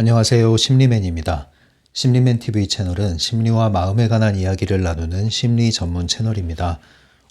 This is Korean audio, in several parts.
안녕하세요. 심리맨입니다. 심리맨 TV 채널은 심리와 마음에 관한 이야기를 나누는 심리 전문 채널입니다.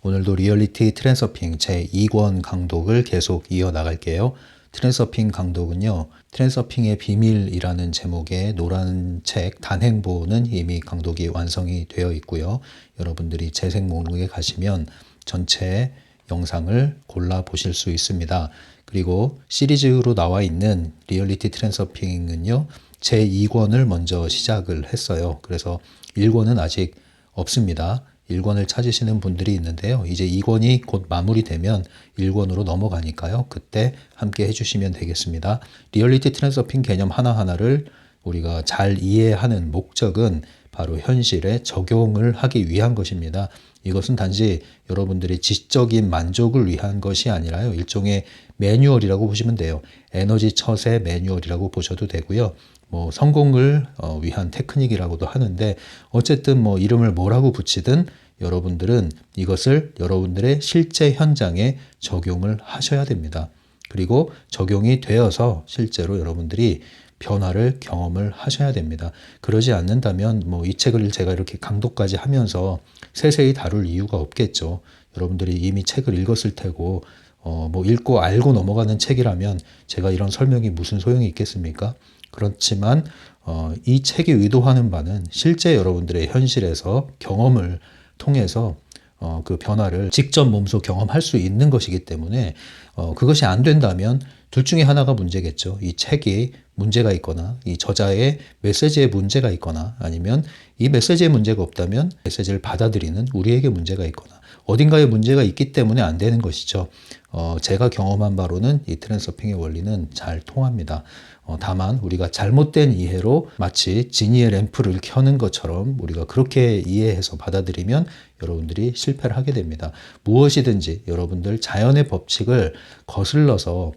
오늘도 리얼리티 트랜서핑 제2권 강독을 계속 이어나갈게요. 트랜서핑 강독은요, 트랜서핑의 비밀이라는 제목의 노란 책 단행본은 이미 강독이 완성이 되어 있고요. 여러분들이 재생 목록에 가시면 전체 영상을 골라 보실 수 있습니다. 그리고 시리즈로 나와 있는 리얼리티 트랜서핑은요, 제2권을 먼저 시작을 했어요. 그래서 1권은 아직 없습니다. 1권을 찾으시는 분들이 있는데요. 이제 2권이 곧 마무리되면 1권으로 넘어가니까요. 그때 함께 해주시면 되겠습니다. 리얼리티 트랜서핑 개념 하나하나를 우리가 잘 이해하는 목적은 바로 현실에 적용을 하기 위한 것입니다. 이것은 단지 여러분들의 지적인 만족을 위한 것이 아니라요. 일종의 매뉴얼이라고 보시면 돼요. 에너지 처세 매뉴얼이라고 보셔도 되고요. 성공을 위한 테크닉이라고도 하는데, 어쨌든 이름을 뭐라고 붙이든 여러분들은 이것을 여러분들의 실제 현장에 적용을 하셔야 됩니다. 그리고 적용이 되어서 실제로 여러분들이 변화를 경험을 하셔야 됩니다. 그러지 않는다면 이 책을 제가 이렇게 강독까지 하면서 세세히 다룰 이유가 없겠죠. 여러분들이 이미 책을 읽었을 테고 읽고 알고 넘어가는 책이라면 제가 이런 설명이 무슨 소용이 있겠습니까? 그렇지만 이 책이 의도하는 바는 실제 여러분들의 현실에서 경험을 통해서 그 변화를 직접 몸소 경험할 수 있는 것이기 때문에 그것이 안 된다면 둘 중에 하나가 문제겠죠. 이 책이 문제가 있거나 이 저자의 메시지에 문제가 있거나, 아니면 이 메시지에 문제가 없다면 메시지를 받아들이는 우리에게 문제가 있거나, 어딘가에 문제가 있기 때문에 안 되는 것이죠. 제가 경험한 바로는 이 트랜서핑의 원리는 잘 통합니다. 다만 우리가 잘못된 이해로 마치 지니의 램프를 켜는 것처럼 우리가 그렇게 이해해서 받아들이면 여러분들이 실패를 하게 됩니다. 무엇이든지 여러분들 자연의 법칙을 거슬러서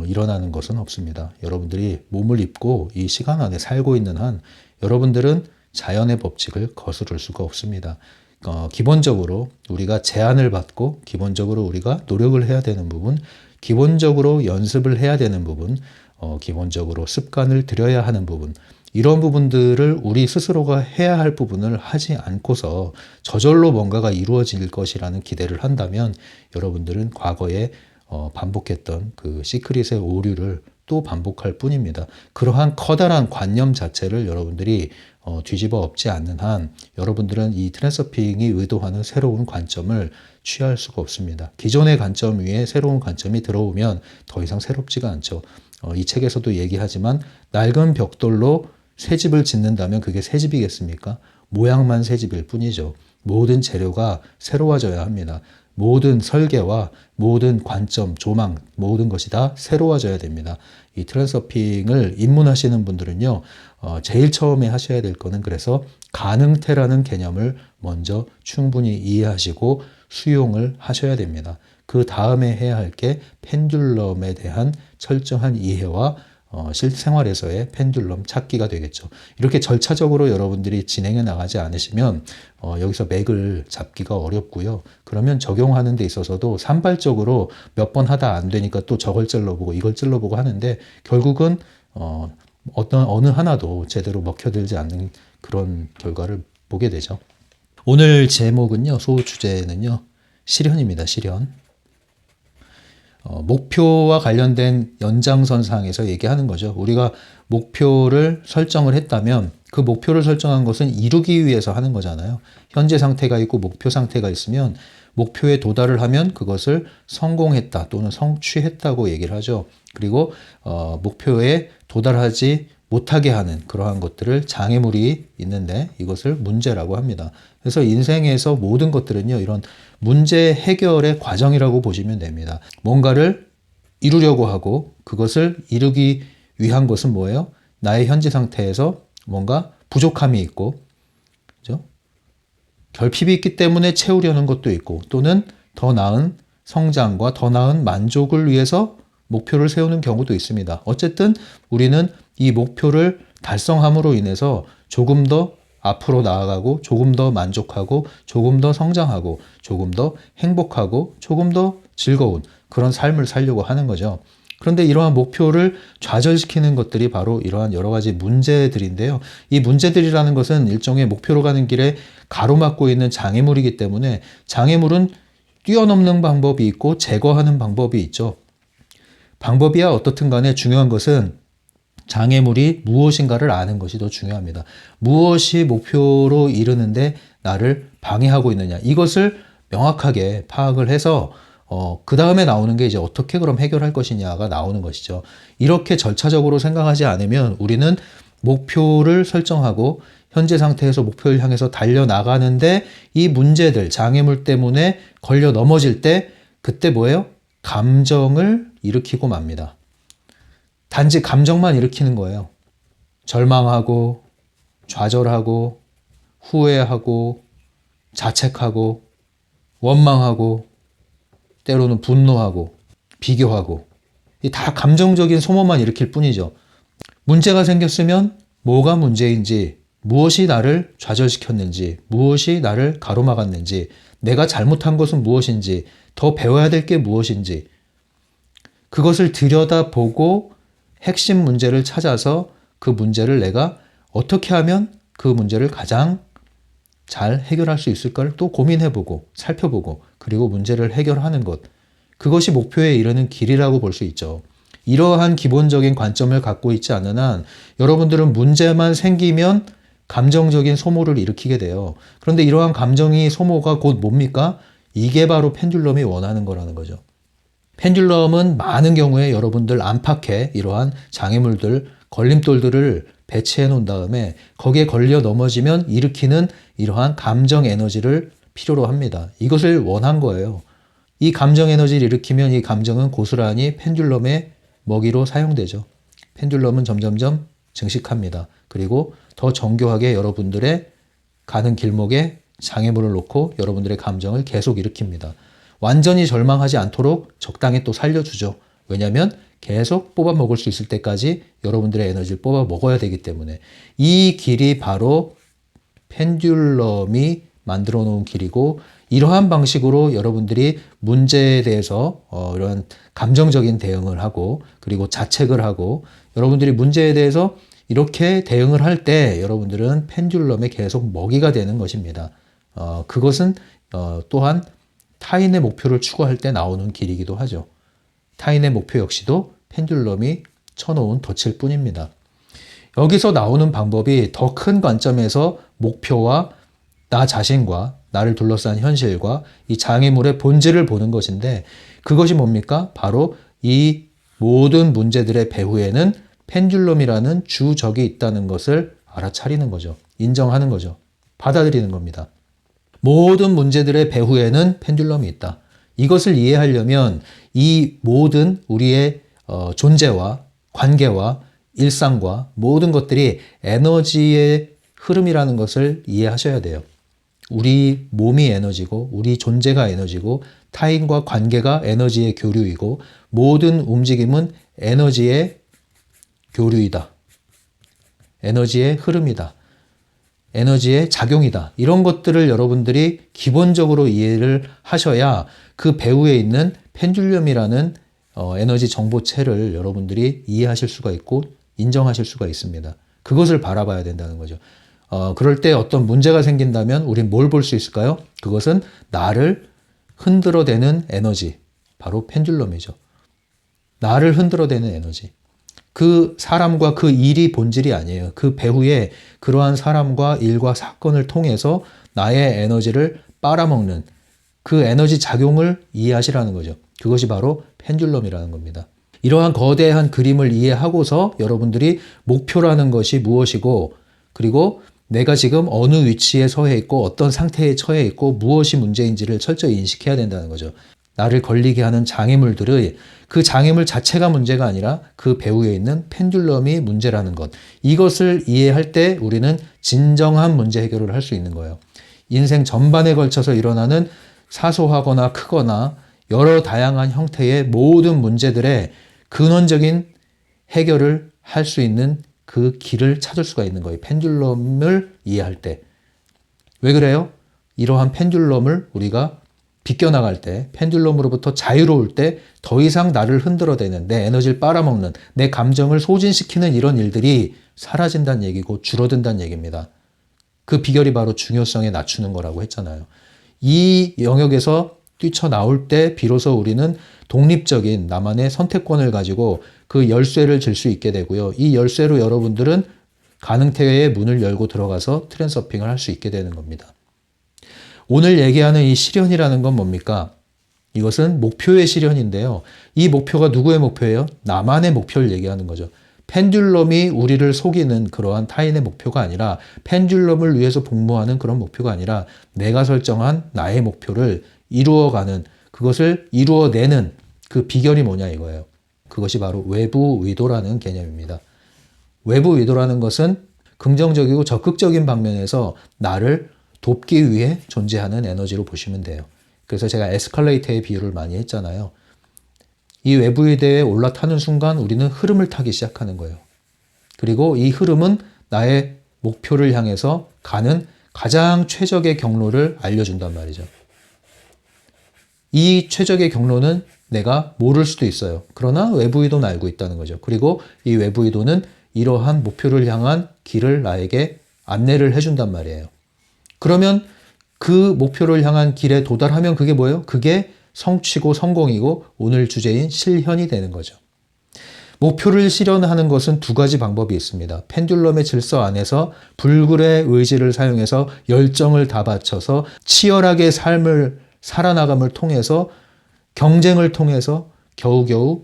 일어나는 것은 없습니다. 여러분들이 몸을 입고 이 시간 안에 살고 있는 한 여러분들은 자연의 법칙을 거스를 수가 없습니다. 기본적으로 우리가 제한을 받고, 기본적으로 우리가 노력을 해야 되는 부분, 기본적으로 연습을 해야 되는 부분, 기본적으로 습관을 들여야 하는 부분, 이런 부분들을 우리 스스로가 해야 할 부분을 하지 않고서 저절로 뭔가가 이루어질 것이라는 기대를 한다면 여러분들은 과거에 반복했던 그 시크릿의 오류를 또 반복할 뿐입니다. 그러한 커다란 관념 자체를 여러분들이 뒤집어 엎지 않는 한 여러분들은 이 트랜서핑이 의도하는 새로운 관점을 취할 수가 없습니다. 기존의 관점 위에 새로운 관점이 들어오면 더 이상 새롭지가 않죠. 이 책에서도 얘기하지만 낡은 벽돌로 새 집을 짓는다면 그게 새 집이겠습니까? 모양만 새 집일 뿐이죠. 모든 재료가 새로워져야 합니다. 모든 설계와 모든 관점, 조망, 모든 것이 다 새로워져야 됩니다. 이 트랜서핑을 입문하시는 분들은요, 제일 처음에 하셔야 될 거는 그래서 가능태라는 개념을 먼저 충분히 이해하시고 수용을 하셔야 됩니다. 그 다음에 해야 할 게 펜듈럼에 대한 철저한 이해와 실생활에서의 펜듈럼 찾기가 되겠죠. 이렇게 절차적으로 여러분들이 진행해 나가지 않으시면 여기서 맥을 잡기가 어렵고요. 그러면 적용하는 데 있어서도 산발적으로 몇 번 하다 안 되니까 또 저걸 찔러보고 이걸 찔러보고 하는데, 결국은 어느 하나도 제대로 먹혀들지 않는 그런 결과를 보게 되죠. 오늘 제목은요, 소주제는요, 실현입니다. 실현. 목표와 관련된 연장선상에서 얘기하는 거죠. 우리가 목표를 설정을 했다면 그 목표를 설정한 것은 이루기 위해서 하는 거잖아요. 현재 상태가 있고 목표 상태가 있으면 목표에 도달을 하면 그것을 성공했다 또는 성취했다고 얘기를 하죠. 그리고 목표에 도달하지 못하게 하는 그러한 것들을 장애물이 있는데 이것을 문제라고 합니다. 그래서 인생에서 모든 것들은요, 이런 문제 해결의 과정이라고 보시면 됩니다. 뭔가를 이루려고 하고 그것을 이루기 위한 것은 뭐예요? 나의 현재 상태에서 뭔가 부족함이 있고, 그죠? 결핍이 있기 때문에 채우려는 것도 있고, 또는 더 나은 성장과 더 나은 만족을 위해서 목표를 세우는 경우도 있습니다. 어쨌든 우리는 이 목표를 달성함으로 인해서 조금 더 앞으로 나아가고, 조금 더 만족하고, 조금 더 성장하고, 조금 더 행복하고, 조금 더 즐거운 그런 삶을 살려고 하는 거죠. 그런데 이러한 목표를 좌절시키는 것들이 바로 이러한 여러 가지 문제들인데요. 이 문제들이라는 것은 일종의 목표로 가는 길에 가로막고 있는 장애물이기 때문에 장애물은 뛰어넘는 방법이 있고 제거하는 방법이 있죠. 방법이야 어떻든 간에 중요한 것은 장애물이 무엇인가를 아는 것이 더 중요합니다. 무엇이 목표로 이르는데 나를 방해하고 있느냐. 이것을 명확하게 파악을 해서 그 다음에 나오는 게 이제 어떻게 그럼 해결할 것이냐가 나오는 것이죠. 이렇게 절차적으로 생각하지 않으면 우리는 목표를 설정하고 현재 상태에서 목표를 향해서 달려나가는데 이 문제들, 장애물 때문에 걸려 넘어질 때 그때 뭐예요? 감정을 일으키고 맙니다. 단지 감정만 일으키는 거예요. 절망하고 좌절하고 후회하고 자책하고 원망하고 때로는 분노하고 비교하고 다 감정적인 소모만 일으킬 뿐이죠. 문제가 생겼으면 뭐가 문제인지, 무엇이 나를 좌절시켰는지, 무엇이 나를 가로막았는지, 내가 잘못한 것은 무엇인지, 더 배워야 될 게 무엇인지 그것을 들여다보고 핵심 문제를 찾아서 그 문제를 내가 어떻게 하면 그 문제를 가장 잘 해결할 수 있을까를 또 고민해보고 살펴보고 그리고 문제를 해결하는 것. 그것이 목표에 이르는 길이라고 볼 수 있죠. 이러한 기본적인 관점을 갖고 있지 않는 한 여러분들은 문제만 생기면 감정적인 소모를 일으키게 돼요. 그런데 이러한 감정이 소모가 곧 뭡니까? 이게 바로 펜듈럼이 원하는 거라는 거죠. 펜듈럼은 많은 경우에 여러분들 안팎에 이러한 장애물들, 걸림돌들을 배치해 놓은 다음에 거기에 걸려 넘어지면 일으키는 이러한 감정 에너지를 필요로 합니다. 이것을 원한 거예요. 이 감정 에너지를 일으키면 이 감정은 고스란히 펜듈럼의 먹이로 사용되죠. 펜듈럼은 점점점 증식합니다. 그리고 더 정교하게 여러분들의 가는 길목에 장애물을 놓고 여러분들의 감정을 계속 일으킵니다. 완전히 절망하지 않도록 적당히 또 살려주죠. 왜냐하면 계속 뽑아 먹을 수 있을 때까지 여러분들의 에너지를 뽑아 먹어야 되기 때문에 이 길이 바로 펜듈럼이 만들어 놓은 길이고 이러한 방식으로 여러분들이 문제에 대해서 이런 감정적인 대응을 하고 그리고 자책을 하고 여러분들이 문제에 대해서 이렇게 대응을 할 때 여러분들은 펜듈럼에 계속 먹이가 되는 것입니다. 그것은 또한 타인의 목표를 추구할 때 나오는 길이기도 하죠. 타인의 목표 역시도 펜듈럼이 쳐놓은 덫일 뿐입니다. 여기서 나오는 방법이 더 큰 관점에서 목표와 나 자신과 나를 둘러싼 현실과 이 장애물의 본질을 보는 것인데 그것이 뭡니까? 바로 이 모든 문제들의 배후에는 펜듈럼이라는 주적이 있다는 것을 알아차리는 거죠. 인정하는 거죠. 받아들이는 겁니다. 모든 문제들의 배후에는 펜듈럼이 있다. 이것을 이해하려면 이 모든 우리의 존재와 관계와 일상과 모든 것들이 에너지의 흐름이라는 것을 이해하셔야 돼요. 우리 몸이 에너지고 우리 존재가 에너지고 타인과 관계가 에너지의 교류이고 모든 움직임은 에너지의 교류이다. 에너지의 흐름이다. 에너지의 작용이다. 이런 것들을 여러분들이 기본적으로 이해를 하셔야 그 배후에 있는 펜듈럼이라는 에너지 정보체를 여러분들이 이해하실 수가 있고 인정하실 수가 있습니다. 그것을 바라봐야 된다는 거죠. 그럴 때 어떤 문제가 생긴다면 우린 뭘 볼 수 있을까요? 그것은 나를 흔들어대는 에너지, 바로 펜듈럼이죠. 나를 흔들어대는 에너지. 그 사람과 그 일이 본질이 아니에요. 그 배후에 그러한 사람과 일과 사건을 통해서 나의 에너지를 빨아먹는 그 에너지 작용을 이해하시라는 거죠. 그것이 바로 펜듈럼이라는 겁니다. 이러한 거대한 그림을 이해하고서 여러분들이 목표라는 것이 무엇이고 그리고 내가 지금 어느 위치에 처해 있고 어떤 상태에 처해 있고 무엇이 문제인지를 철저히 인식해야 된다는 거죠. 나를 걸리게 하는 장애물들의 그 장애물 자체가 문제가 아니라 그 배후에 있는 펜듈럼이 문제라는 것. 이것을 이해할 때 우리는 진정한 문제 해결을 할 수 있는 거예요. 인생 전반에 걸쳐서 일어나는 사소하거나 크거나 여러 다양한 형태의 모든 문제들의 근원적인 해결을 할 수 있는 그 길을 찾을 수가 있는 거예요. 펜듈럼을 이해할 때. 왜 그래요? 이러한 펜듈럼을 우리가 비껴나갈 때, 펜듈럼으로부터 자유로울 때 더 이상 나를 흔들어대는, 내 에너지를 빨아먹는, 내 감정을 소진시키는 이런 일들이 사라진다는 얘기고 줄어든다는 얘기입니다. 그 비결이 바로 중요성에 낮추는 거라고 했잖아요. 이 영역에서 뛰쳐나올 때 비로소 우리는 독립적인 나만의 선택권을 가지고 그 열쇠를 질 수 있게 되고요. 이 열쇠로 여러분들은 가능태의 문을 열고 들어가서 트랜서핑을 할 수 있게 되는 겁니다. 오늘 얘기하는 이 실현이라는 건 뭡니까? 이것은 목표의 실현인데요. 이 목표가 누구의 목표예요? 나만의 목표를 얘기하는 거죠. 펜듈럼이 우리를 속이는 그러한 타인의 목표가 아니라, 펜듈럼을 위해서 복무하는 그런 목표가 아니라, 내가 설정한 나의 목표를 이루어가는, 그것을 이루어내는 그 비결이 뭐냐 이거예요. 그것이 바로 외부 의도라는 개념입니다. 외부 의도라는 것은 긍정적이고 적극적인 방면에서 나를 돕기 위해 존재하는 에너지로 보시면 돼요. 그래서 제가 에스컬레이터의 비유를 많이 했잖아요. 이 외부 의도에 올라타는 순간 우리는 흐름을 타기 시작하는 거예요. 그리고 이 흐름은 나의 목표를 향해서 가는 가장 최적의 경로를 알려준단 말이죠. 이 최적의 경로는 내가 모를 수도 있어요. 그러나 외부 의도는 알고 있다는 거죠. 그리고 이 외부 의도는 이러한 목표를 향한 길을 나에게 안내를 해준단 말이에요. 그러면 그 목표를 향한 길에 도달하면 그게 뭐예요? 그게 성취고 성공이고 오늘 주제인 실현이 되는 거죠. 목표를 실현하는 것은 두 가지 방법이 있습니다. 펜듈럼의 질서 안에서 불굴의 의지를 사용해서 열정을 다 바쳐서 치열하게 삶을 살아나감을 통해서 경쟁을 통해서 겨우겨우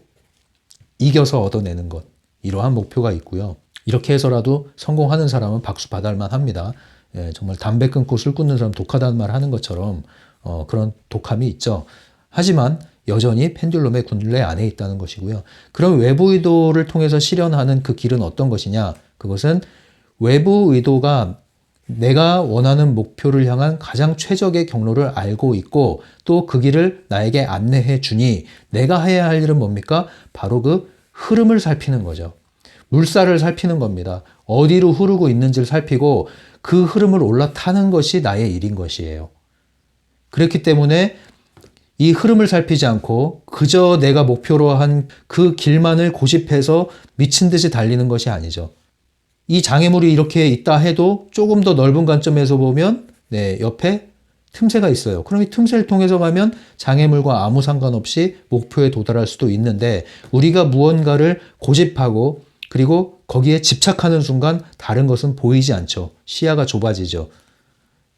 이겨서 얻어내는 것. 이러한 목표가 있고요. 이렇게 해서라도 성공하는 사람은 박수 받을만 합니다. 예, 정말 담배 끊고 술 끊는 사람 독하다는 말 하는 것처럼 그런 독함이 있죠. 하지만 여전히 펜듈럼의 굴레 안에 있다는 것이고요. 그럼 외부 의도를 통해서 실현하는 그 길은 어떤 것이냐? 그것은 외부 의도가 내가 원하는 목표를 향한 가장 최적의 경로를 알고 있고 또 그 길을 나에게 안내해 주니 내가 해야 할 일은 뭡니까? 바로 그 흐름을 살피는 거죠. 물살을 살피는 겁니다. 어디로 흐르고 있는지를 살피고 그 흐름을 올라타는 것이 나의 일인 것이에요. 그렇기 때문에 이 흐름을 살피지 않고 그저 내가 목표로 한 그 길만을 고집해서 미친 듯이 달리는 것이 아니죠. 이 장애물이 이렇게 있다 해도 조금 더 넓은 관점에서 보면 옆에 틈새가 있어요. 그럼 이 틈새를 통해서 가면 장애물과 아무 상관없이 목표에 도달할 수도 있는데 우리가 무언가를 고집하고 그리고 거기에 집착하는 순간 다른 것은 보이지 않죠. 시야가 좁아지죠.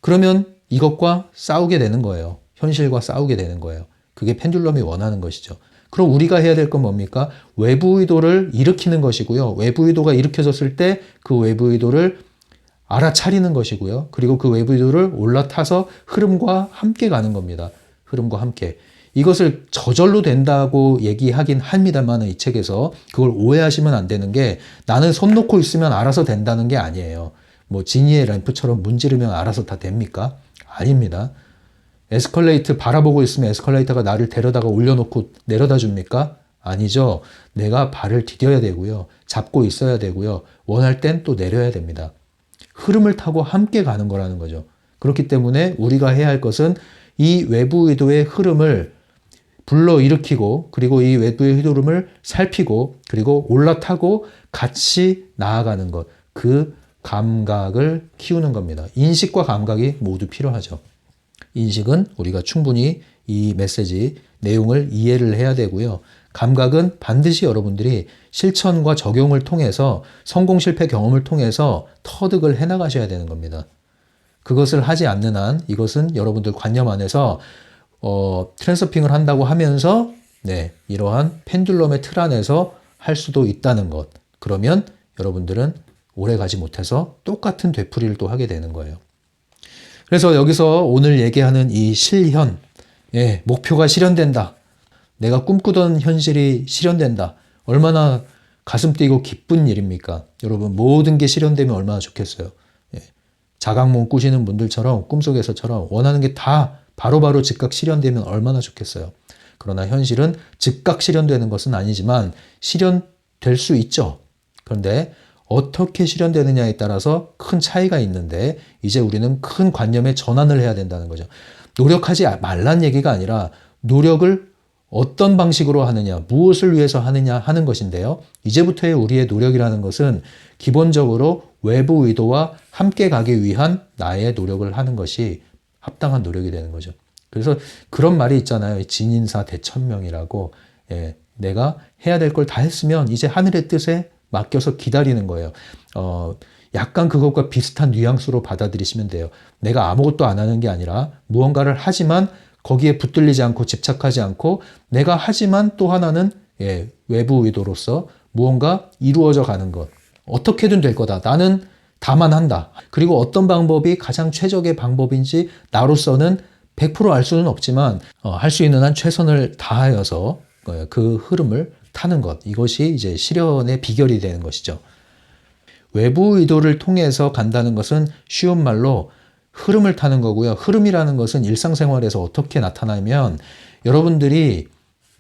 그러면 이것과 싸우게 되는 거예요. 현실과 싸우게 되는 거예요. 그게 펜듈럼이 원하는 것이죠. 그럼 우리가 해야 될 건 뭡니까? 외부 의도를 일으키는 것이고요. 외부 의도가 일으켜졌을 때 그 외부 의도를 알아차리는 것이고요. 그리고 그 외부 의도를 올라타서 흐름과 함께 가는 겁니다. 흐름과 함께. 이것을 저절로 된다고 얘기하긴 합니다만 이 책에서 그걸 오해하시면 안 되는 게 나는 손 놓고 있으면 알아서 된다는 게 아니에요. 뭐 지니의 램프처럼 문지르면 알아서 다 됩니까? 아닙니다. 에스컬레이터 바라보고 있으면 에스컬레이터가 나를 데려다가 올려놓고 내려다 줍니까? 아니죠. 내가 발을 디뎌야 되고요. 잡고 있어야 되고요. 원할 땐 또 내려야 됩니다. 흐름을 타고 함께 가는 거라는 거죠. 그렇기 때문에 우리가 해야 할 것은 이 외부 의도의 흐름을 불러일으키고 그리고 이 외부의 흐름을 살피고 그리고 올라타고 같이 나아가는 것. 그 감각을 키우는 겁니다. 인식과 감각이 모두 필요하죠. 인식은 우리가 충분히 이 메시지 내용을 이해를 해야 되고요. 감각은 반드시 여러분들이 실천과 적용을 통해서 성공 실패 경험을 통해서 터득을 해나가셔야 되는 겁니다. 그것을 하지 않는 한 이것은 여러분들 관념 안에서 트랜서핑을 한다고 하면서 이러한 펜듈럼의 틀 안에서 할 수도 있다는 것. 그러면 여러분들은 오래 가지 못해서 똑같은 되풀이를 또 하게 되는 거예요. 그래서 여기서 오늘 얘기하는 이 실현, 목표가 실현된다. 내가 꿈꾸던 현실이 실현된다. 얼마나 가슴 뛰고 기쁜 일입니까? 여러분 모든 게 실현되면 얼마나 좋겠어요. 자각몽 꾸시는 분들처럼 꿈속에서처럼 원하는 게 다 바로바로 즉각 실현되면 얼마나 좋겠어요. 그러나 현실은 즉각 실현되는 것은 아니지만 실현될 수 있죠. 그런데 어떻게 실현되느냐에 따라서 큰 차이가 있는데 이제 우리는 큰 관념의 전환을 해야 된다는 거죠. 노력하지 말란 얘기가 아니라 노력을 어떤 방식으로 하느냐, 무엇을 위해서 하느냐 하는 것인데요. 이제부터의 우리의 노력이라는 것은 기본적으로 외부 의도와 함께 가기 위한 나의 노력을 하는 것이 합당한 노력이 되는 거죠. 그래서 그런 말이 있잖아요. 진인사 대천명이라고. 예, 내가 해야 될 걸 다 했으면 이제 하늘의 뜻에 맡겨서 기다리는 거예요. 약간 그것과 비슷한 뉘앙스로 받아들이시면 돼요. 내가 아무것도 안 하는 게 아니라 무언가를 하지만 거기에 붙들리지 않고 집착하지 않고 내가 하지만 또 하나는 외부 의도로서 무언가 이루어져 가는 것. 어떻게든 될 거다. 나는 다만 한다. 그리고 어떤 방법이 가장 최적의 방법인지 나로서는 100% 알 수는 없지만 할 수 있는 한 최선을 다하여서 그 흐름을 타는 것. 이것이 이제 실현의 비결이 되는 것이죠. 외부 의도를 통해서 간다는 것은 쉬운 말로 흐름을 타는 거고요. 흐름이라는 것은 일상생활에서 어떻게 나타나면 여러분들이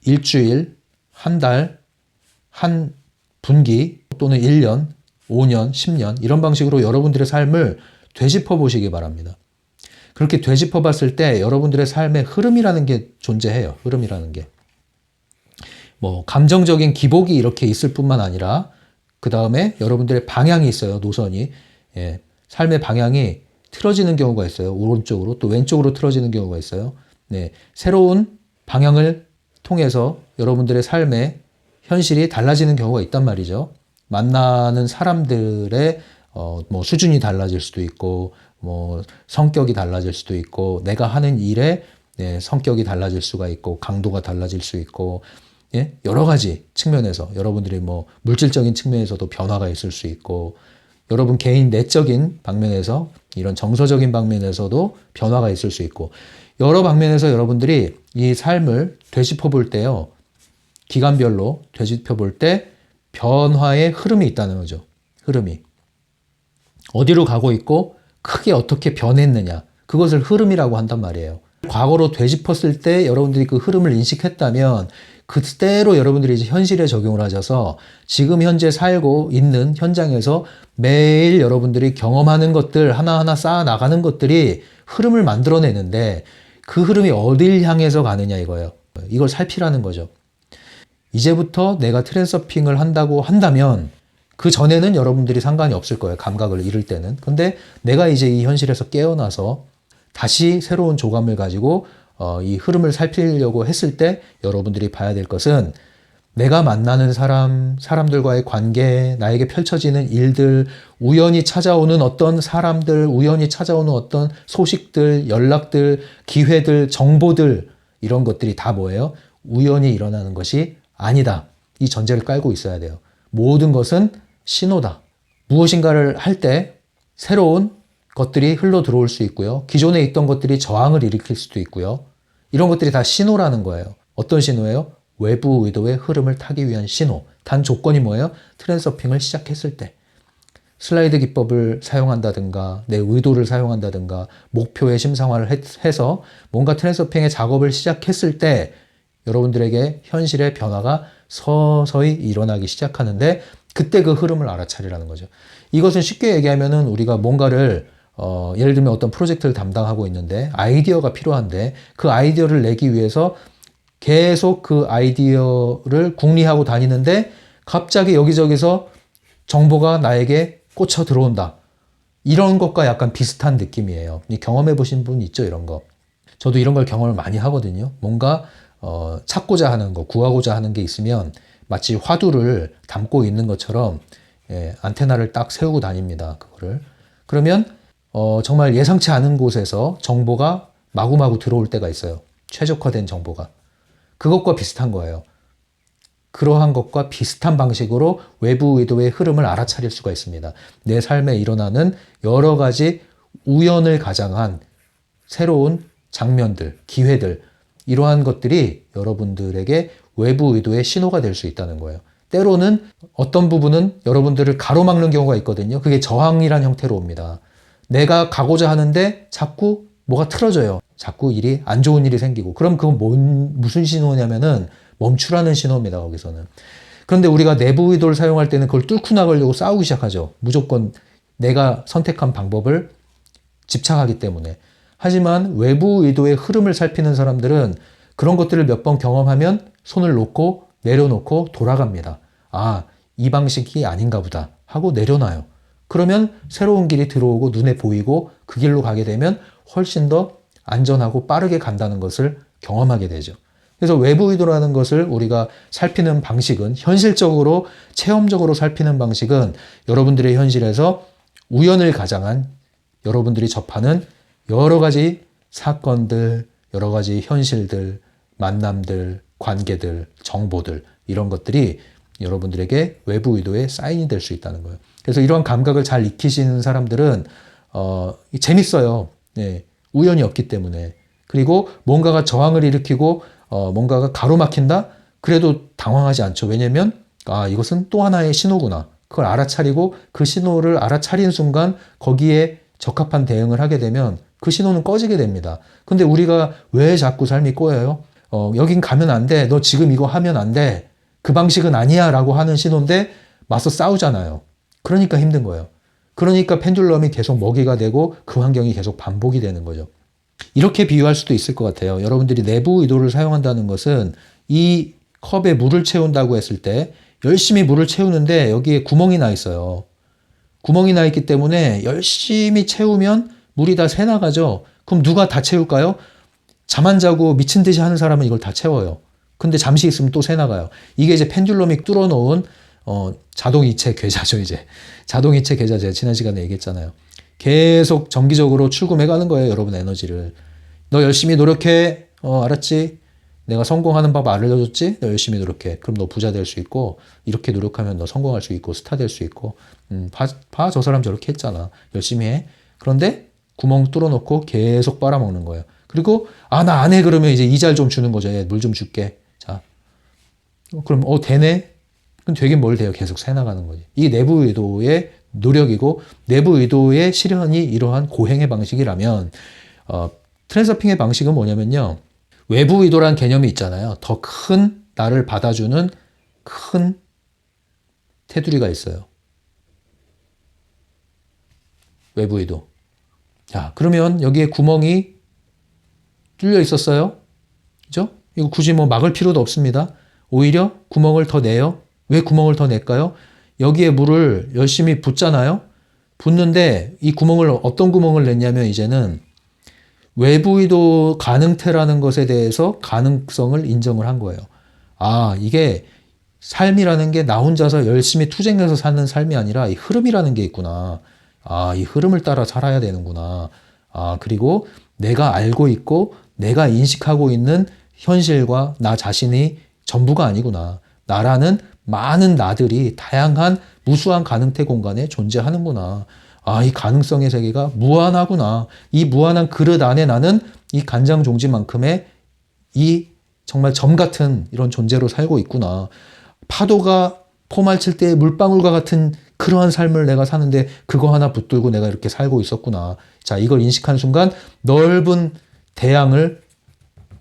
일주일, 한 달, 한 분기 또는 1년, 5년, 10년 이런 방식으로 여러분들의 삶을 되짚어 보시기 바랍니다. 그렇게 되짚어 봤을 때 여러분들의 삶의 흐름이라는 게 존재해요. 흐름이라는 게. 뭐 감정적인 기복이 이렇게 있을 뿐만 아니라 그 다음에 여러분들의 방향이 있어요. 노선이. 삶의 방향이 틀어지는 경우가 있어요. 오른쪽으로 또 왼쪽으로 틀어지는 경우가 있어요. 새로운 방향을 통해서 여러분들의 삶의 현실이 달라지는 경우가 있단 말이죠. 만나는 사람들의 뭐 수준이 달라질 수도 있고 뭐 성격이 달라질 수도 있고 내가 하는 일의 성격이 달라질 수가 있고 강도가 달라질 수 있고 여러 가지 측면에서 여러분들이 뭐 물질적인 측면에서도 변화가 있을 수 있고 여러분 개인 내적인 방면에서 이런 정서적인 방면에서도 변화가 있을 수 있고 여러 방면에서 여러분들이 이 삶을 되짚어 볼 때요. 기간별로 되짚어 볼 때 변화의 흐름이 있다는 거죠. 흐름이. 어디로 가고 있고 크게 어떻게 변했느냐. 그것을 흐름이라고 한단 말이에요. 과거로 되짚었을 때 여러분들이 그 흐름을 인식했다면 그때로 여러분들이 이제 현실에 적용을 하셔서 지금 현재 살고 있는 현장에서 매일 여러분들이 경험하는 것들 하나하나 쌓아 나가는 것들이 흐름을 만들어내는데 그 흐름이 어딜 향해서 가느냐 이거예요. 이걸 살피라는 거죠. 이제부터 내가 트랜서핑을 한다고 한다면 그 전에는 여러분들이 상관이 없을 거예요. 감각을 잃을 때는. 근데 내가 이제 이 현실에서 깨어나서 다시 새로운 조감을 가지고 이 흐름을 살피려고 했을 때 여러분들이 봐야 될 것은 내가 만나는 사람들과의 관계, 나에게 펼쳐지는 일들, 우연히 찾아오는 어떤 사람들, 우연히 찾아오는 어떤 소식들, 연락들, 기회들, 정보들 이런 것들이 다 뭐예요? 우연히 일어나는 것이 아니다. 이 전제를 깔고 있어야 돼요. 모든 것은 신호다. 무엇인가를 할 때 새로운 것들이 흘러 들어올 수 있고요. 기존에 있던 것들이 저항을 일으킬 수도 있고요. 이런 것들이 다 신호라는 거예요. 어떤 신호예요? 외부 의도의 흐름을 타기 위한 신호. 단 조건이 뭐예요? 트랜서핑을 시작했을 때. 슬라이드 기법을 사용한다든가 내 의도를 사용한다든가 목표의 심상화를 해서 뭔가 트랜서핑의 작업을 시작했을 때 여러분들에게 현실의 변화가 서서히 일어나기 시작하는데 그때 그 흐름을 알아차리라는 거죠. 이것은 쉽게 얘기하면은 우리가 뭔가를 예를 들면 어떤 프로젝트를 담당하고 있는데 아이디어가 필요한데 그 아이디어를 내기 위해서 계속 그 아이디어를 궁리하고 다니는데 갑자기 여기저기서 정보가 나에게 꽂혀 들어온다. 이런 것과 약간 비슷한 느낌이에요. 경험해 보신 분 있죠? 이런 거. 저도 이런 걸 경험을 많이 하거든요. 뭔가 찾고자 하는 거, 구하고자 하는 게 있으면 마치 화두를 담고 있는 것처럼 안테나를 딱 세우고 다닙니다. 그거를. 그러면 정말 예상치 않은 곳에서 정보가 마구마구 들어올 때가 있어요. 최적화된 정보가. 그것과 비슷한 거예요. 그러한 것과 비슷한 방식으로 외부 의도의 흐름을 알아차릴 수가 있습니다. 내 삶에 일어나는 여러 가지 우연을 가장한 새로운 장면들, 기회들, 이러한 것들이 여러분들에게 외부 의도의 신호가 될 수 있다는 거예요. 때로는 어떤 부분은 여러분들을 가로막는 경우가 있거든요. 그게 저항이란 형태로 옵니다. 내가 가고자 하는데 자꾸 뭐가 틀어져요. 자꾸 안 좋은 일이 생기고. 그럼 그건 무슨 신호냐면은 멈추라는 신호입니다. 거기서는. 그런데 우리가 내부 의도를 사용할 때는 그걸 뚫고 나가려고 싸우기 시작하죠. 무조건 내가 선택한 방법을 집착하기 때문에. 하지만 외부 의도의 흐름을 살피는 사람들은 그런 것들을 몇 번 경험하면 손을 놓고 내려놓고 돌아갑니다. 아, 이 방식이 아닌가 보다 하고 내려놔요. 그러면 새로운 길이 들어오고 눈에 보이고 그 길로 가게 되면 훨씬 더 안전하고 빠르게 간다는 것을 경험하게 되죠. 그래서 외부 의도라는 것을 우리가 살피는 방식은 현실적으로 체험적으로 살피는 방식은 여러분들의 현실에서 우연을 가장한 여러분들이 접하는 여러 가지 사건들, 여러 가지 현실들, 만남들, 관계들, 정보들 이런 것들이 여러분들에게 외부 의도의 사인이 될 수 있다는 거예요. 그래서 이런 감각을 잘 익히시는 사람들은 재밌어요. 네, 우연이 없기 때문에. 그리고 뭔가가 저항을 일으키고 뭔가가 가로막힌다? 그래도 당황하지 않죠. 왜냐면 이것은 또 하나의 신호구나. 그걸 알아차리고 그 신호를 알아차린 순간 거기에 적합한 대응을 하게 되면 그 신호는 꺼지게 됩니다. 근데 우리가 왜 자꾸 삶이 꼬여요? 여긴 가면 안 돼. 너 지금 이거 하면 안 돼. 그 방식은 아니야 라고 하는 신호인데 맞서 싸우잖아요. 그러니까 힘든 거예요. 그러니까 펜듈럼이 계속 먹이가 되고 그 환경이 계속 반복이 되는 거죠. 이렇게 비유할 수도 있을 것 같아요. 여러분들이 내부 의도를 사용한다는 것은 이 컵에 물을 채운다고 했을 때 열심히 물을 채우는데 여기에 구멍이 나 있어요. 구멍이 나 있기 때문에 열심히 채우면 물이 다 새나가죠. 그럼 누가 다 채울까요? 잠 안 자고 미친 듯이 하는 사람은 이걸 다 채워요. 근데 잠시 있으면 또 새나가요. 이게 이제 펜듈럼이 뚫어놓은 자동이체 괴자죠. 이제 자동이체 괴자 제가 지난 시간에 얘기했잖아요. 계속 정기적으로 출금해 가는 거예요. 여러분 에너지를. 너 열심히 노력해. 알았지? 내가 성공하는 법 알려줬지? 너 열심히 노력해. 그럼 너 부자 될 수 있고 이렇게 노력하면 너 성공할 수 있고 스타 될 수 있고 봐, 저 사람 저렇게 했잖아. 열심히 해. 그런데 구멍 뚫어놓고 계속 빨아먹는 거예요. 그리고 나 안 해. 그러면 이제 이자를 좀 주는 거죠. 물 좀 줄게. 자, 그럼 되네? 그럼 되긴 뭘 돼요. 계속 새나가는 거지. 이게 내부 의도의 노력이고 내부 의도의 실현이 이러한 고행의 방식이라면 트랜서핑의 방식은 뭐냐면요. 외부 의도란 개념이 있잖아요. 더 큰 나를 받아주는 큰 테두리가 있어요. 외부 의도. 자, 그러면 여기에 구멍이 뚫려 있었어요. 그죠? 이거 굳이 막을 필요도 없습니다. 오히려 구멍을 더 내요. 왜 구멍을 더 낼까요? 여기에 물을 열심히 붓잖아요. 붓는데 이 구멍을 어떤 구멍을 냈냐면 이제는 외부 의도 가능태라는 것에 대해서 가능성을 인정을 한 거예요. 이게 삶이라는 게 나 혼자서 열심히 투쟁해서 사는 삶이 아니라 이 흐름이라는 게 있구나. 이 흐름을 따라 살아야 되는구나. 그리고 내가 알고 있고 내가 인식하고 있는 현실과 나 자신이 전부가 아니구나. 나라는 많은 나들이 다양한 무수한 가능태 공간에 존재하는구나. 이 가능성의 세계가 무한하구나. 이 무한한 그릇 안에 나는 이 간장 종지만큼의 이 정말 점 같은 이런 존재로 살고 있구나. 파도가 포말칠 때 물방울과 같은 그러한 삶을 내가 사는데 그거 하나 붙들고 내가 이렇게 살고 있었구나. 자, 이걸 인식한 순간 넓은 대양을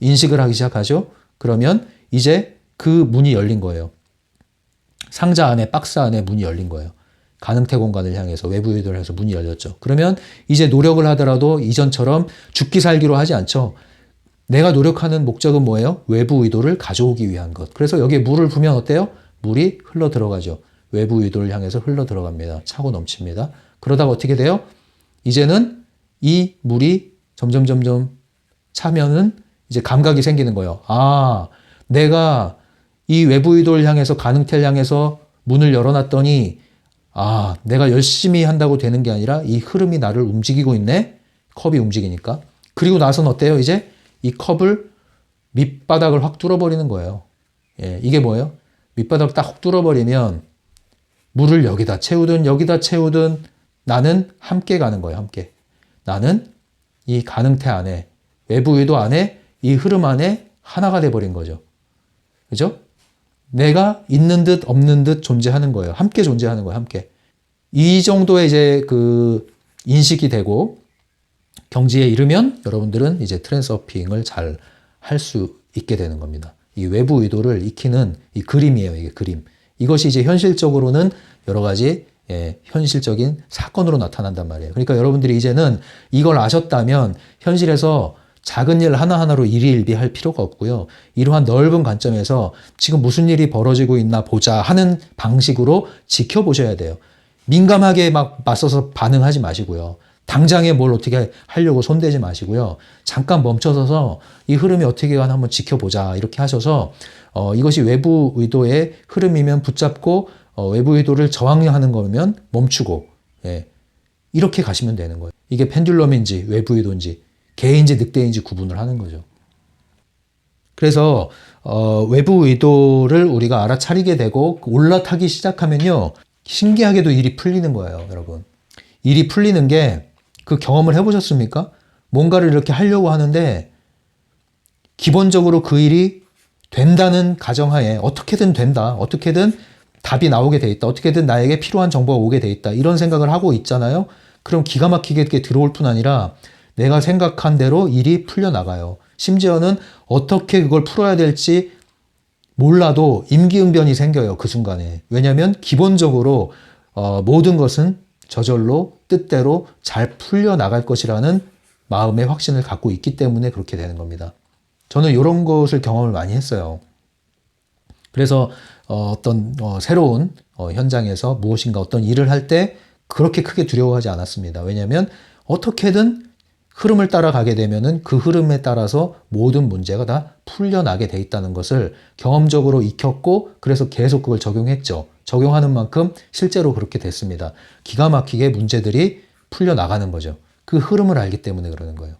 인식을 하기 시작하죠. 그러면 이제 그 문이 열린 거예요. 상자 안에, 박스 안에 문이 열린 거예요. 가능태 공간을 향해서 외부 의도를 향해서 문이 열렸죠. 그러면 이제 노력을 하더라도 이전처럼 죽기 살기로 하지 않죠. 내가 노력하는 목적은 뭐예요? 외부 의도를 가져오기 위한 것. 그래서 여기에 물을 부으면 어때요? 물이 흘러 들어가죠. 외부 의도를 향해서 흘러 들어갑니다. 차고 넘칩니다. 그러다가 어떻게 돼요? 이제는 이 물이 점점 차면은 이제 감각이 생기는 거예요. 내가 이 외부 의도를 향해서 가능태를 향해서 문을 열어놨더니 내가 열심히 한다고 되는 게 아니라 이 흐름이 나를 움직이고 있네. 컵이 움직이니까. 그리고 나서는 어때요? 이제 이 컵을 밑바닥을 확 뚫어버리는 거예요. 이게 뭐예요? 밑바닥을 딱 확 뚫어버리면 물을 여기다 채우든 여기다 채우든 나는 함께 가는 거예요. 함께. 나는 이 가능태 안에 외부 의도 안에 이 흐름 안에 하나가 돼버린 거죠. 그죠? 내가 있는 듯 없는 듯 존재하는 거예요. 함께 존재하는 거예요. 함께. 이 정도의 이제 그 인식이 되고 경지에 이르면 여러분들은 이제 트랜서핑을 잘 할 수 있게 되는 겁니다. 이 외부 의도를 익히는 이 그림이에요. 이게 그림. 이것이 이제 현실적으로는 여러 가지 예, 현실적인 사건으로 나타난단 말이에요. 그러니까 여러분들이 이제는 이걸 아셨다면 현실에서 작은 일 하나하나로 일희일비할 필요가 없고요. 이러한 넓은 관점에서 지금 무슨 일이 벌어지고 있나 보자 하는 방식으로 지켜보셔야 돼요. 민감하게 막 맞서서 반응하지 마시고요. 당장에 뭘 어떻게 하려고 손대지 마시고요. 잠깐 멈춰서서 이 흐름이 어떻게 가나 한번 지켜보자 이렇게 하셔서 이것이 외부 의도의 흐름이면 붙잡고 외부 의도를 저항하는 거면 멈추고 예, 이렇게 가시면 되는 거예요. 이게 펜듈럼인지 외부 의도인지 개인지 늑대인지 구분을 하는 거죠. 그래서 외부 의도를 우리가 알아차리게 되고 올라타기 시작하면요. 신기하게도 일이 풀리는 거예요, 여러분. 일이 풀리는 게 그 경험을 해보셨습니까? 뭔가를 이렇게 하려고 하는데 기본적으로 그 일이 된다는 가정하에 어떻게든 된다. 어떻게든 답이 나오게 돼 있다. 어떻게든 나에게 필요한 정보가 오게 돼 있다. 이런 생각을 하고 있잖아요. 그럼 기가 막히게 들어올 뿐 아니라 내가 생각한 대로 일이 풀려나가요. 심지어는 어떻게 그걸 풀어야 될지 몰라도 임기응변이 생겨요. 그 순간에. 왜냐하면 기본적으로 모든 것은 저절로 뜻대로 잘 풀려나갈 것이라는 마음의 확신을 갖고 있기 때문에 그렇게 되는 겁니다. 저는 이런 것을 경험을 많이 했어요. 그래서 어떤 새로운 현장에서 무엇인가 어떤 일을 할 때 그렇게 크게 두려워하지 않았습니다. 왜냐하면 어떻게든 흐름을 따라가게 되면은 그 흐름에 따라서 모든 문제가 다 풀려나게 돼 있다는 것을 경험적으로 익혔고 그래서 계속 그걸 적용했죠. 적용하는 만큼 실제로 그렇게 됐습니다. 기가 막히게 문제들이 풀려나가는 거죠. 그 흐름을 알기 때문에 그러는 거예요.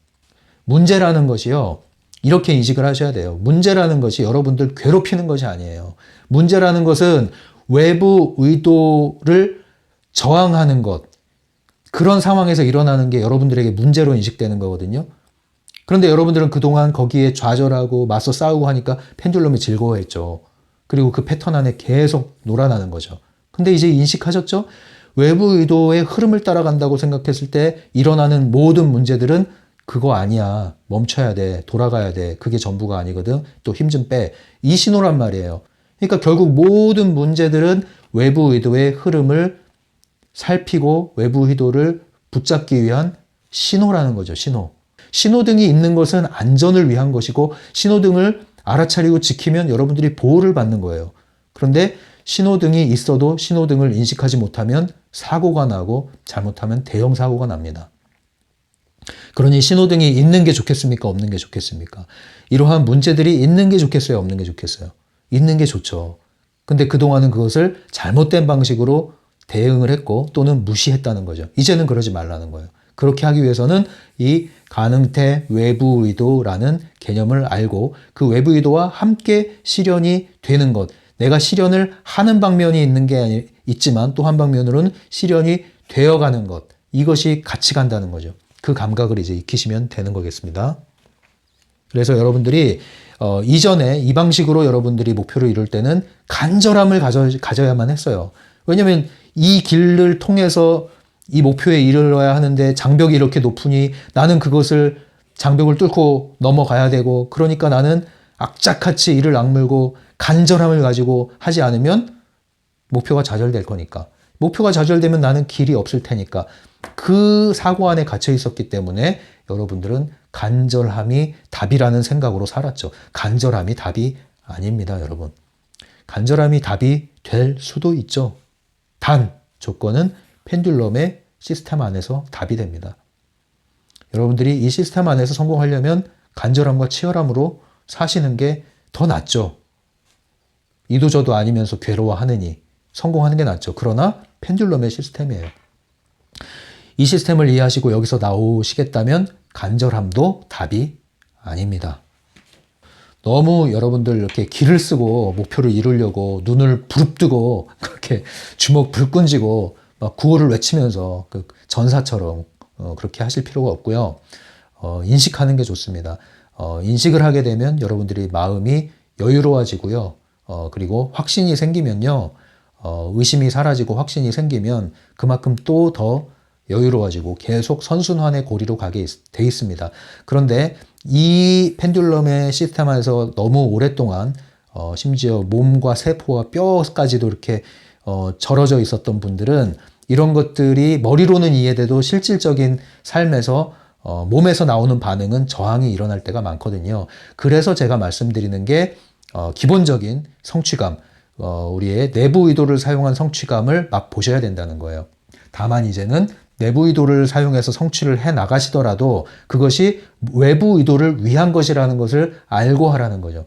문제라는 것이요. 이렇게 인식을 하셔야 돼요. 문제라는 것이 여러분들 괴롭히는 것이 아니에요. 문제라는 것은 외부 의도를 저항하는 것, 그런 상황에서 일어나는 게 여러분들에게 문제로 인식되는 거거든요. 그런데 여러분들은 그동안 거기에 좌절하고 맞서 싸우고 하니까 펜듈럼이 즐거워했죠. 그리고 그 패턴 안에 계속 놀아나는 거죠. 근데 이제 인식하셨죠? 외부 의도의 흐름을 따라간다고 생각했을 때 일어나는 모든 문제들은 그거 아니야. 멈춰야 돼. 돌아가야 돼. 그게 전부가 아니거든. 또 힘 좀 빼. 이 신호란 말이에요. 그러니까 결국 모든 문제들은 외부 의도의 흐름을 살피고 외부 의도를 붙잡기 위한 신호라는 거죠. 신호. 신호등이 있는 것은 안전을 위한 것이고 신호등을 알아차리고 지키면 여러분들이 보호를 받는 거예요. 그런데 신호등이 있어도 신호등을 인식하지 못하면 사고가 나고 잘못하면 대형 사고가 납니다. 그러니 신호등이 있는 게 좋겠습니까? 없는 게 좋겠습니까? 이러한 문제들이 있는 게 좋겠어요? 없는 게 좋겠어요? 있는 게 좋죠. 근데 그동안은 그것을 잘못된 방식으로 대응을 했고 또는 무시했다는 거죠. 이제는 그러지 말라는 거예요. 그렇게 하기 위해서는 이 가능태 외부 의도라는 개념을 알고 그 외부 의도와 함께 실현이 되는 것. 내가 실현을 하는 방면이 있는 게 있지만 또 한 방면으로는 실현이 되어가는 것. 이것이 같이 간다는 거죠. 그 감각을 이제 익히시면 되는 거겠습니다. 그래서 여러분들이 이전에 이 방식으로 여러분들이 목표를 이룰 때는 간절함을 가져야만 했어요. 왜냐하면 이 길을 통해서 이 목표에 이르러야 하는데 장벽이 이렇게 높으니 나는 그것을 장벽을 뚫고 넘어가야 되고 그러니까 나는 악착같이 이를 악물고 간절함을 가지고 하지 않으면 목표가 좌절될 거니까. 목표가 좌절되면 나는 길이 없을 테니까. 그 사고 안에 갇혀 있었기 때문에 여러분들은 간절함이 답이라는 생각으로 살았죠. 간절함이 답이 아닙니다, 여러분. 간절함이 답이 될 수도 있죠. 단, 조건은 펜듈럼의 시스템 안에서 답이 됩니다. 여러분들이 이 시스템 안에서 성공하려면 간절함과 치열함으로 사시는 게 더 낫죠. 이도저도 아니면서 괴로워하느니 성공하는 게 낫죠. 그러나 펜듈럼의 시스템이에요. 이 시스템을 이해하시고 여기서 나오시겠다면 간절함도 답이 아닙니다. 너무 여러분들 이렇게 기를 쓰고 목표를 이루려고 눈을 부릅뜨고 그렇게 주먹 불 끈지고 막 구호를 외치면서 그 전사처럼 그렇게 하실 필요가 없고요. 인식하는 게 좋습니다. 인식을 하게 되면 여러분들이 마음이 여유로워지고요. 그리고 확신이 생기면요. 의심이 사라지고 확신이 생기면 그만큼 또 더 여유로워지고 계속 선순환의 고리로 가게 돼 있습니다. 그런데 이 펜듈럼의 시스템 안에서 너무 오랫동안 심지어 몸과 세포와 뼈까지도 이렇게 절어져 있었던 분들은 이런 것들이 머리로는 이해돼도 실질적인 삶에서 몸에서 나오는 반응은 저항이 일어날 때가 많거든요. 그래서 제가 말씀드리는 게 기본적인 성취감, 우리의 내부 의도를 사용한 성취감을 맛보셔야 된다는 거예요. 다만 이제는 내부 의도를 사용해서 성취를 해 나가시더라도 그것이 외부 의도를 위한 것이라는 것을 알고 하라는 거죠.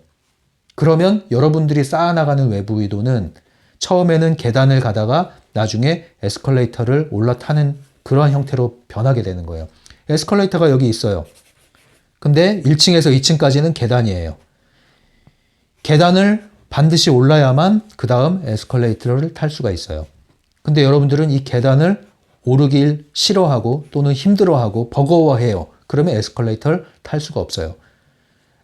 그러면 여러분들이 쌓아나가는 외부 의도는 처음에는 계단을 가다가 나중에 에스컬레이터를 올라타는 그러한 형태로 변하게 되는 거예요. 에스컬레이터가 여기 있어요. 근데 1층에서 2층까지는 계단이에요. 계단을 반드시 올라야만 그 다음 에스컬레이터를 탈 수가 있어요. 근데 여러분들은 이 계단을 오르길 싫어하고 또는 힘들어하고 버거워해요. 그러면 에스컬레이터를 탈 수가 없어요.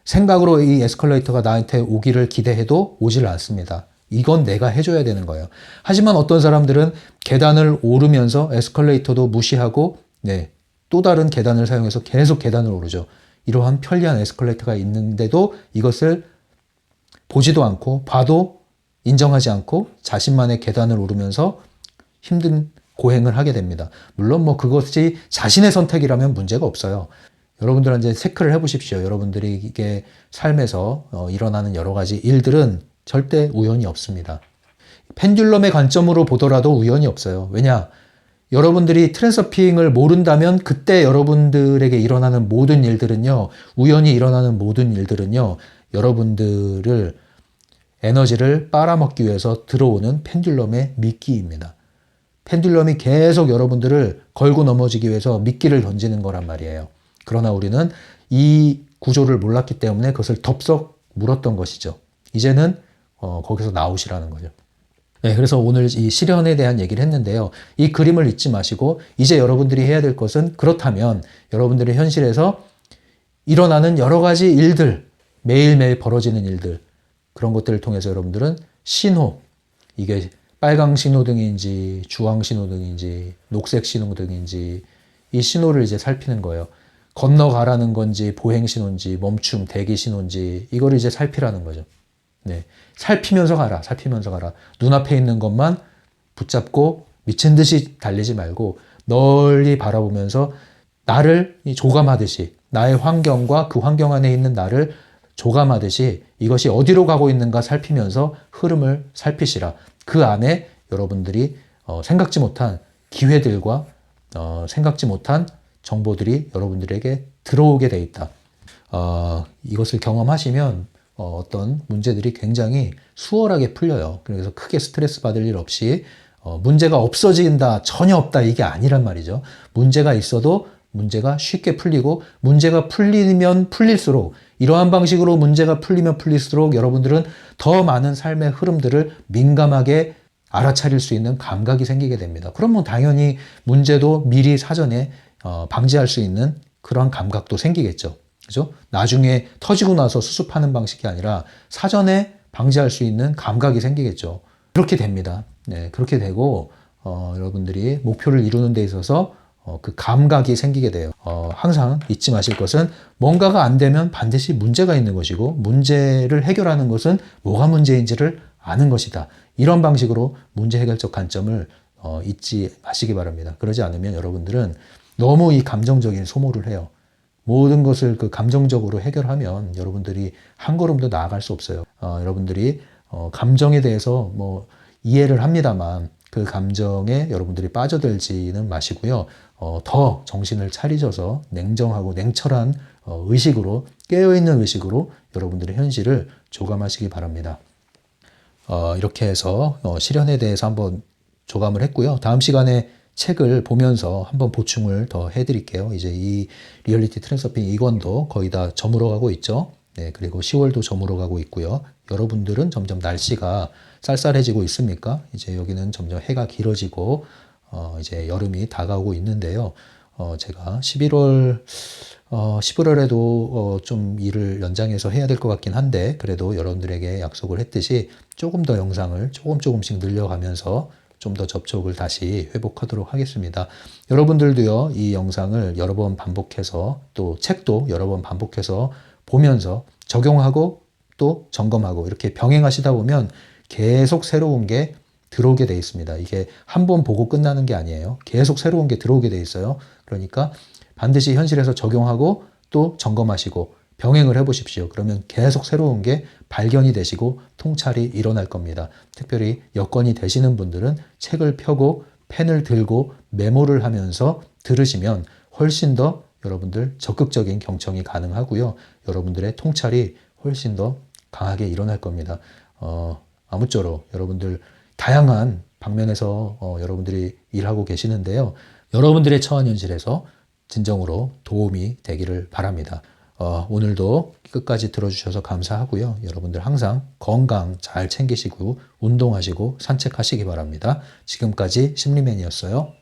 생각으로 이 에스컬레이터가 나한테 오기를 기대해도 오질 않습니다. 이건 내가 해줘야 되는 거예요. 하지만 어떤 사람들은 계단을 오르면서 에스컬레이터도 무시하고 또 다른 계단을 사용해서 계속 계단을 오르죠. 이러한 편리한 에스컬레이터가 있는데도 이것을 보지도 않고 봐도 인정하지 않고 자신만의 계단을 오르면서 힘든 고행을 하게 됩니다. 물론 그것이 자신의 선택이라면 문제가 없어요. 여러분들은 이제 체크를 해보십시오. 여러분들이 이게 삶에서 일어나는 여러 가지 일들은 절대 우연이 없습니다. 펜듈럼의 관점으로 보더라도 우연이 없어요. 왜냐? 여러분들이 트랜서핑을 모른다면 그때 여러분들에게 일어나는 모든 일들은요, 우연히 일어나는 모든 일들은요, 여러분들을 에너지를 빨아먹기 위해서 들어오는 펜듈럼의 미끼입니다. 펜듈럼이 계속 여러분들을 걸고 넘어지기 위해서 미끼를 던지는 거란 말이에요. 그러나 우리는 이 구조를 몰랐기 때문에 그것을 덥석 물었던 것이죠. 이제는 거기서 나오시라는 거죠. 그래서 오늘 이 실현에 대한 얘기를 했는데요. 이 그림을 잊지 마시고 이제 여러분들이 해야 될 것은 그렇다면 여러분들의 현실에서 일어나는 여러 가지 일들, 매일매일 벌어지는 일들, 그런 것들을 통해서 여러분들은 신호, 이게 빨강 신호등인지 주황 신호등인지 녹색 신호등인지 이 신호를 이제 살피는 거예요. 건너가라는 건지 보행 신호인지 멈춤, 대기 신호인지 이거를 이제 살피라는 거죠. 살피면서 가라, 살피면서 가라. 눈앞에 있는 것만 붙잡고 미친 듯이 달리지 말고 널리 바라보면서 나를 조감하듯이 나의 환경과 그 환경 안에 있는 나를 조감하듯이 이것이 어디로 가고 있는가 살피면서 흐름을 살피시라. 그 안에 여러분들이 생각지 못한 기회들과 생각지 못한 정보들이 여러분들에게 들어오게 돼 있다. 이것을 경험하시면 어떤 문제들이 굉장히 수월하게 풀려요. 그래서 크게 스트레스 받을 일 없이 문제가 없어진다, 전혀 없다 이게 아니란 말이죠. 문제가 있어도 문제가 쉽게 풀리고 문제가 풀리면 풀릴수록 이러한 방식으로 문제가 풀리면 풀릴수록 여러분들은 더 많은 삶의 흐름들을 민감하게 알아차릴 수 있는 감각이 생기게 됩니다. 그러면 당연히 문제도 미리 사전에 방지할 수 있는 그런 감각도 생기겠죠. 그죠? 나중에 터지고 나서 수습하는 방식이 아니라 사전에 방지할 수 있는 감각이 생기겠죠. 그렇게 됩니다. 그렇게 되고 여러분들이 목표를 이루는 데 있어서 그 감각이 생기게 돼요. 항상 잊지 마실 것은 뭔가가 안 되면 반드시 문제가 있는 것이고 문제를 해결하는 것은 뭐가 문제인지를 아는 것이다. 이런 방식으로 문제 해결적 관점을 잊지 마시기 바랍니다. 그러지 않으면 여러분들은 너무 이 감정적인 소모를 해요. 모든 것을 그 감정적으로 해결하면 여러분들이 한 걸음도 나아갈 수 없어요. 여러분들이 감정에 대해서 이해를 합니다만 그 감정에 여러분들이 빠져들지는 마시고요. 더 정신을 차리셔서 냉정하고 냉철한 의식으로 깨어있는 의식으로 여러분들의 현실을 조감하시기 바랍니다. 이렇게 해서 실현에 대해서 한번 조감을 했고요. 다음 시간에 책을 보면서 한번 보충을 더 해드릴게요. 이제 이 리얼리티 트랜서핑 2권도 거의 다 저물어 가고 있죠. 그리고 10월도 저물어 가고 있고요. 여러분들은 점점 날씨가 쌀쌀해지고 있습니까? 이제 여기는 점점 해가 길어지고 이제 여름이 다가오고 있는데요. 제가 11월에도 좀 일을 연장해서 해야 될 것 같긴 한데 그래도 여러분들에게 약속을 했듯이 조금 더 영상을 조금씩 늘려가면서 좀 더 접촉을 다시 회복하도록 하겠습니다. 여러분들도요, 이 영상을 여러 번 반복해서 또 책도 여러 번 반복해서 보면서 적용하고 또 점검하고 이렇게 병행하시다 보면 계속 새로운 게 들어오게 돼 있습니다. 이게 한 번 보고 끝나는 게 아니에요. 계속 새로운 게 들어오게 돼 있어요. 그러니까 반드시 현실에서 적용하고 또 점검하시고 병행을 해보십시오. 그러면 계속 새로운 게 발견이 되시고 통찰이 일어날 겁니다. 특별히 여건이 되시는 분들은 책을 펴고 펜을 들고 메모를 하면서 들으시면 훨씬 더 여러분들 적극적인 경청이 가능하고요. 여러분들의 통찰이 훨씬 더 강하게 일어날 겁니다. 아무쪼록 여러분들 다양한 방면에서 여러분들이 일하고 계시는데요. 여러분들의 처한 현실에서 진정으로 도움이 되기를 바랍니다. 오늘도 끝까지 들어주셔서 감사하고요. 여러분들 항상 건강 잘 챙기시고 운동하시고 산책하시기 바랍니다. 지금까지 심리맨이었어요.